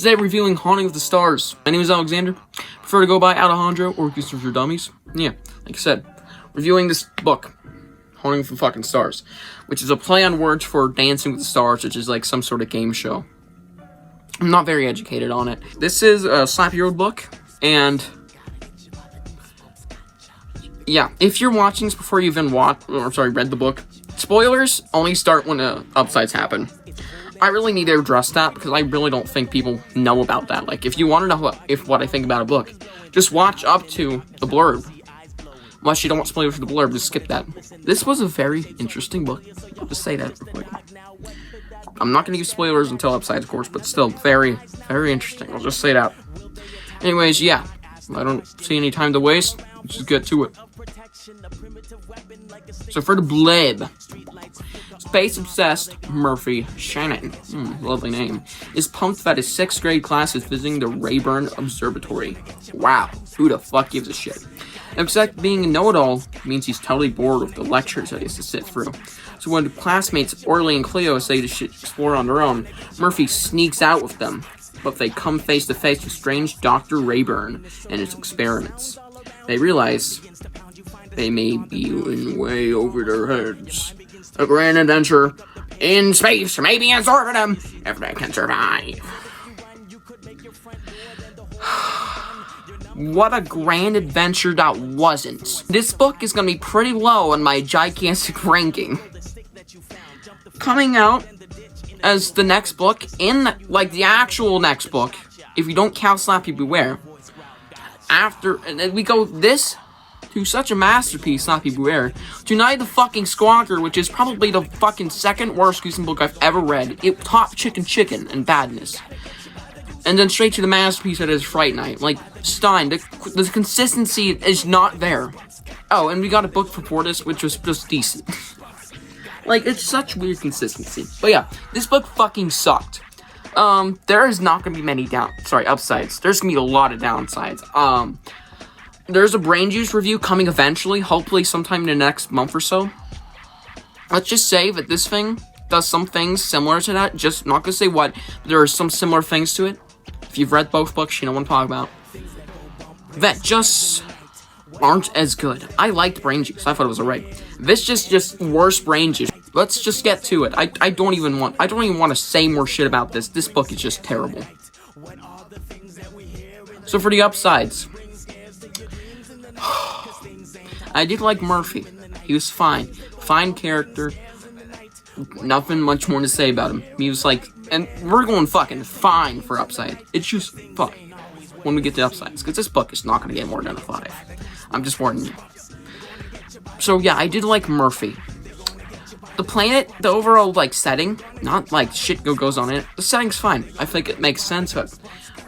Today reviewing Haunting of the Stars. My name is Alexander. Prefer to go by Alejandro or Goosebumps for Dummies. Yeah, like I said, reviewing this book, Haunting of the fucking Stars, which is a play on words for Dancing with the Stars, which is like some sort of game show. I'm not very educated on it. This is a slap-year-old book, and yeah, if you're watching this before you even read the book, spoilers only start when the upsides happen. I really need to address that because I really don't think people know about that. Like, if you want to know what I think about a book, just watch up to the blurb. Unless you don't want spoilers for the blurb, just skip that. This was a very interesting book. I'll just say that real quick. I'm not going to give spoilers until upsides, of course, but still very, very interesting. I'll just say that. Anyways, yeah, I don't see any time to waste. Let's just get to it. So for the blurb, space-obsessed Murphy Shannon, lovely name, is pumped that his 6th grade class is visiting the Rayburn Observatory. Wow, who the fuck gives a shit? Except being a know-it-all means he's totally bored with the lectures that he has to sit through. So when classmates Orly and Cleo say they should explore on their own, Murphy sneaks out with them, but they come face to face with strange Dr. Rayburn and his experiments. They realize they may be in way over their heads. A grand adventure in space may be in store for them if they can survive. What a grand adventure that wasn't. This book is going to be pretty low on my gigantic ranking. Coming out as the next book, the actual next book, if you don't count Slappy Beware, and then we go this to such a masterpiece, Slappy Beware, to Night of the fucking Squawker, which is probably the fucking second worst Goosebumps book I've ever read. It topped Chicken and badness. And then straight to the masterpiece that is Fright Night. Like, Stine, the consistency is not there. Oh, and we got a book for Portis, which was just decent. Like, it's such weird consistency. But yeah, this book fucking sucked. There is not gonna be many upsides. There's gonna be a lot of downsides. There's a Brain Juice review coming eventually, hopefully sometime in the next month or so. Let's just say that this thing does some things similar to that. Just not gonna say what, but there are some similar things to it. If you've read both books, you know what I'm talking about. That just aren't as good. I liked Brain Juice. I thought it was alright. This just worse Brain Juice. Let's just get to it. I don't even want to say more shit about this. This book is just terrible. So for the upsides, I did like Murphy. He was fine. Fine character. Nothing much more to say about him. He was like, and we're going fucking fine for upside. It's just fine when we get to upsides, because this book is not going to get more than a 5. I'm just warning you. So yeah, I did like Murphy. The planet, the overall setting, not like shit goes on in it. The setting's fine. I think it makes sense. But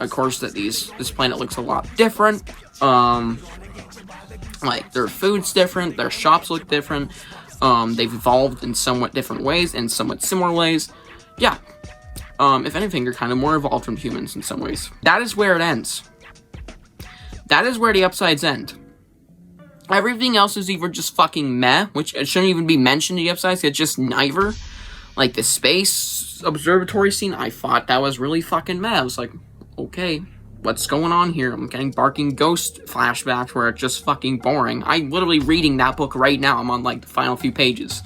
of course, that this planet looks a lot different. Like their food's different. Their shops look different. They've evolved in somewhat different ways and somewhat similar ways. Yeah. If anything, they're kind of more evolved from humans in some ways. That is where it ends. That is where the upsides end. Everything else is either just fucking meh, which it shouldn't even be mentioned in the upsides, it's just neither. Like the space observatory scene, I thought that was really fucking meh. I was like, okay, what's going on here? I'm getting barking ghost flashbacks where it's just fucking boring. I'm literally reading that book right now. I'm on the final few pages.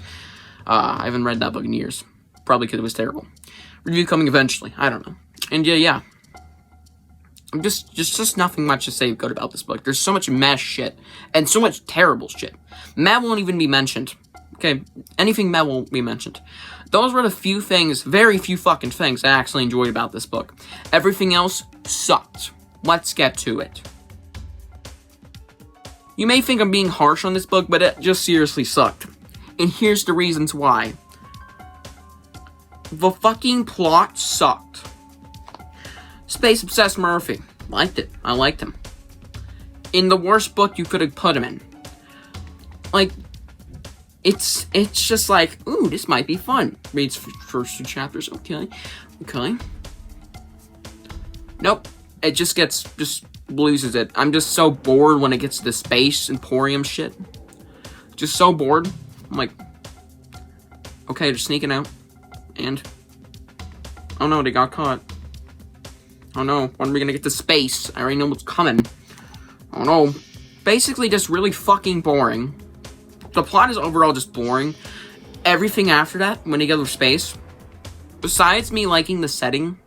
I haven't read that book in years. Probably because it was terrible. Review coming eventually. I don't know. And yeah. Just nothing much to say good about this book. There's so much meh shit. And so much terrible shit. Meh won't even be mentioned. Okay? Anything meh won't be mentioned. Those were the very few fucking things I actually enjoyed about this book. Everything else sucked. Let's get to it. You may think I'm being harsh on this book, but it just seriously sucked. And here's the reasons why. The fucking plot sucked. Space-obsessed Murphy. Liked it. I liked him. In the worst book you could have put him in. It's just like, ooh, this might be fun. Reads first 2 chapters. Okay. Nope. It just loses it. I'm just so bored when it gets to the space emporium shit. Just so bored. I'm like, okay, they're sneaking out. And, oh no, they got caught. Oh no, when are we gonna get to space? I already know what's coming. Oh no. Basically just really fucking boring. The plot is overall just boring. Everything after that, when you go to space, besides me liking the setting,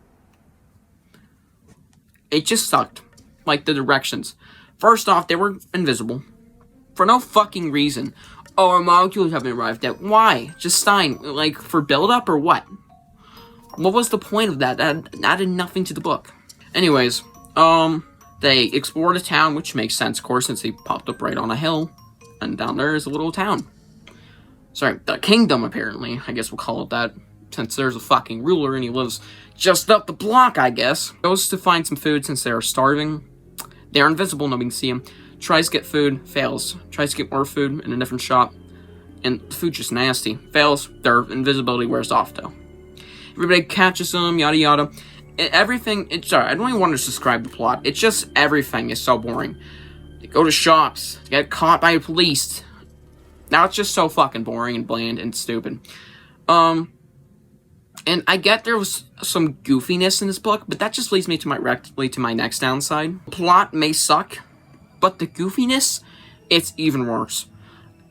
it just sucked. Like, the directions. First off, they were invisible. For no fucking reason. Oh, our molecules haven't arrived yet. Why? Just Stine, like, for build-up or what? What was the point of that? That added nothing to the book. Anyways, they explored a town, which makes sense, of course, since they popped up right on a hill. And down there is a little town. Sorry, the kingdom, apparently. I guess we'll call it that. Since there's a fucking ruler and he lives just up the block, I guess. Goes to find some food since they are starving. They're invisible, nobody can see them. Tries to get food, fails. Tries to get more food in a different shop. And the food's just nasty. Fails, their invisibility wears off, though. Everybody catches them, yada yada. Everything, sorry, I don't even want to describe the plot. It's just everything is so boring. They go to shops, they get caught by the police. Now it's just so fucking boring and bland and stupid. And I get there was some goofiness in this book, but that just leads me to my next downside. The plot may suck, but the goofiness, it's even worse.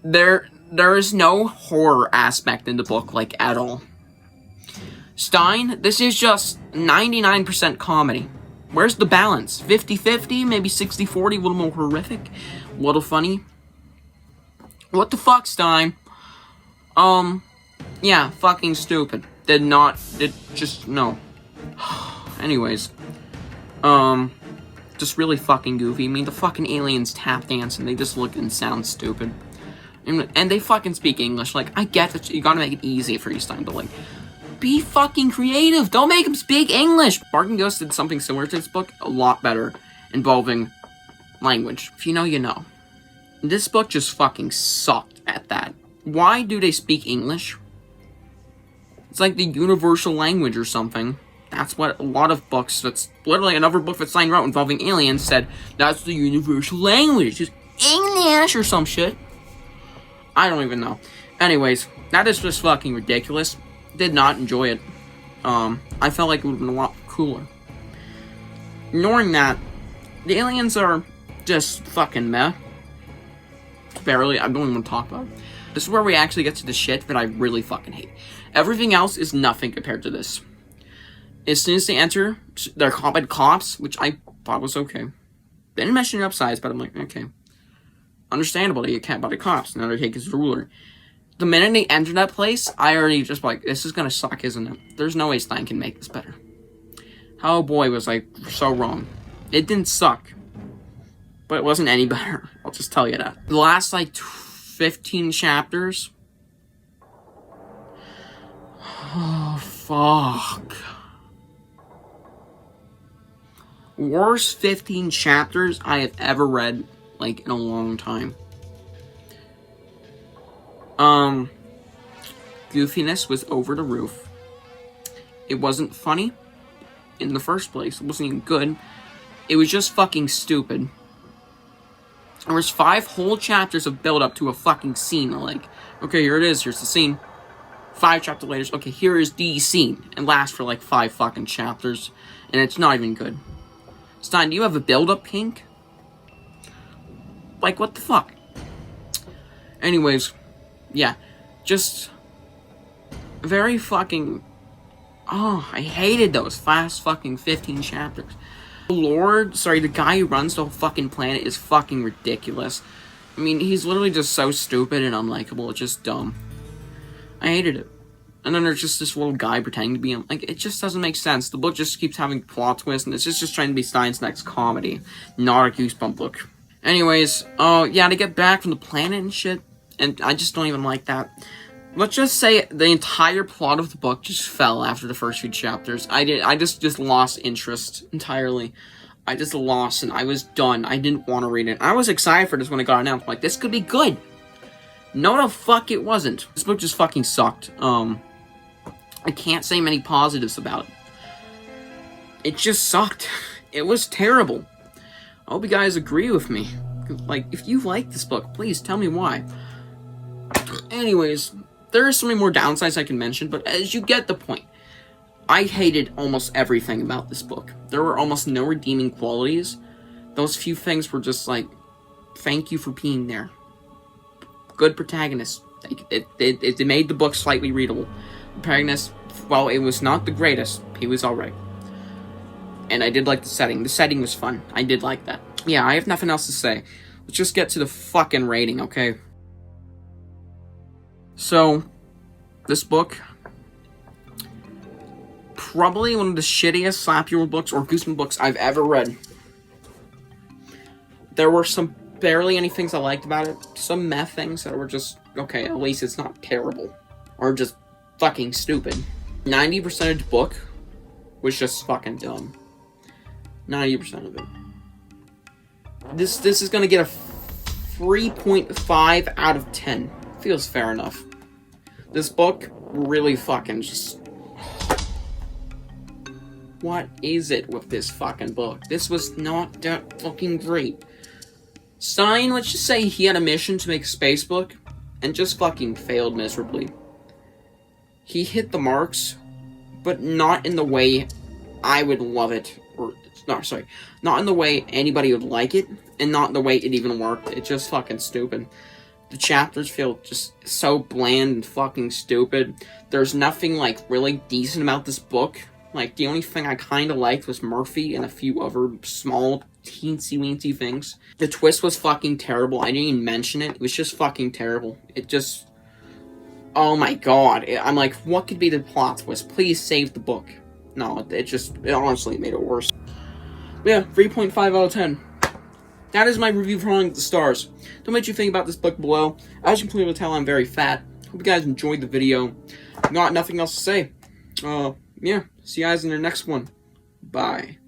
There is no horror aspect in the book, like, at all. Stine, this is just 99% comedy. Where's the balance? 50-50, maybe 60-40, a little more horrific, a little funny. What the fuck, Stine? Yeah, fucking stupid. No. Anyways. Just really fucking goofy. I mean, the fucking aliens tap dance and they just look and sound stupid. And they fucking speak English. Like, I get that you gotta make it easy for you, Stine, but like, be fucking creative. Don't make them speak English. Barking Ghost did something similar to this book, a lot better, involving language. If you know, you know. This book just fucking sucked at that. Why do they speak English? It's like the universal language or something. That's what a lot of books, that's literally another book that Stine wrote involving aliens said, that's the universal language. Just English or some shit. I don't even know. Anyways, that is just fucking ridiculous. Did not enjoy it. I felt like it would have been a lot cooler. Ignoring that, the aliens are just fucking meh. Barely, I don't even want to talk about it. This is where we actually get to the shit that I really fucking hate. Everything else is nothing compared to this. As soon as they enter, they're caught by cops, which I thought was okay. They didn't mention the upsides, but I'm like, okay. Understandable, they get caught by the cops, and Undertaker's his ruler. The minute they enter that place, I already just like, this is gonna suck, isn't it? There's no way Stine can make this better. Oh boy, was I so wrong. It didn't suck. But it wasn't any better. I'll just tell you that. The last, like, 15 chapters. Oh, fuck. Worst 15 chapters I have ever read, like, in a long time. Goofiness was over the roof. It wasn't funny in the first place. It wasn't even good. It was just fucking stupid. There was 5 whole chapters of build-up to a fucking scene. Like, okay, here it is. Here's the scene. 5 chapters later, okay, here is the scene. It lasts for like 5 fucking chapters. And it's not even good. Stine, do you have a build-up kink? Like, what the fuck? Anyways, yeah. Just very fucking... Oh, I hated those last fucking 15 chapters. The guy who runs the whole fucking planet is fucking ridiculous. I mean, he's literally just so stupid and unlikable. It's just dumb. I hated it. And then there's just this little guy pretending to be him. Like, it just doesn't make sense. The book just keeps having plot twists, and it's just trying to be Stine's next comedy, not a Goosebump book. Anyways, yeah, to get back from the planet and shit, and I just don't even like that. Let's just say the entire plot of the book just fell after the first few chapters. I just lost interest entirely. I just lost, and I was done. I didn't want to read it. I was excited for this when it got announced. I'm like, this could be good. No, the fuck it wasn't. This book just fucking sucked. I can't say many positives about it. It just sucked. It was terrible. I hope you guys agree with me. Like, if you like this book, please tell me why. Anyways, there are so many more downsides I can mention, but as you get the point, I hated almost everything about this book. There were almost no redeeming qualities. Those few things were just like, thank you for being there. Good protagonist. It made the book slightly readable. The protagonist, while it was not the greatest, he was alright. And I did like the setting. The setting was fun. I did like that. Yeah, I have nothing else to say. Let's just get to the fucking rating, okay? So, this book, probably one of the shittiest slap-your books or Goosebumps books I've ever read. There were some barely any things I liked about it. Some meth things that were just, okay, at least it's not terrible. Or just fucking stupid. 90% of the book was just fucking dumb. 90% of it. This is gonna get a 3.5 out of 10. Feels fair enough. This book really fucking just... What is it with this fucking book? This was not that fucking great. Stine, let's just say he had a mission to make a space book, and just fucking failed miserably. He hit the marks, but not in the way I would love it, or, no, sorry, not in the way anybody would like it, and not in the way it even worked. It's just fucking stupid. The chapters feel just so bland and fucking stupid. There's nothing, like, really decent about this book. Like, the only thing I kinda liked was Murphy and a few other small, teensy-weensy things. The twist was fucking terrible. I didn't even mention it. It was just fucking terrible. It just... Oh my god. I'm like, what could be the plot twist? Please save the book. No, it honestly made it worse. But yeah, 3.5 out of 10. That is my review for Falling the Stars. Don't know what you think about this book below. As you can clearly tell, I'm very fat. Hope you guys enjoyed the video. Got nothing else to say. Yeah, see you guys in the next one. Bye.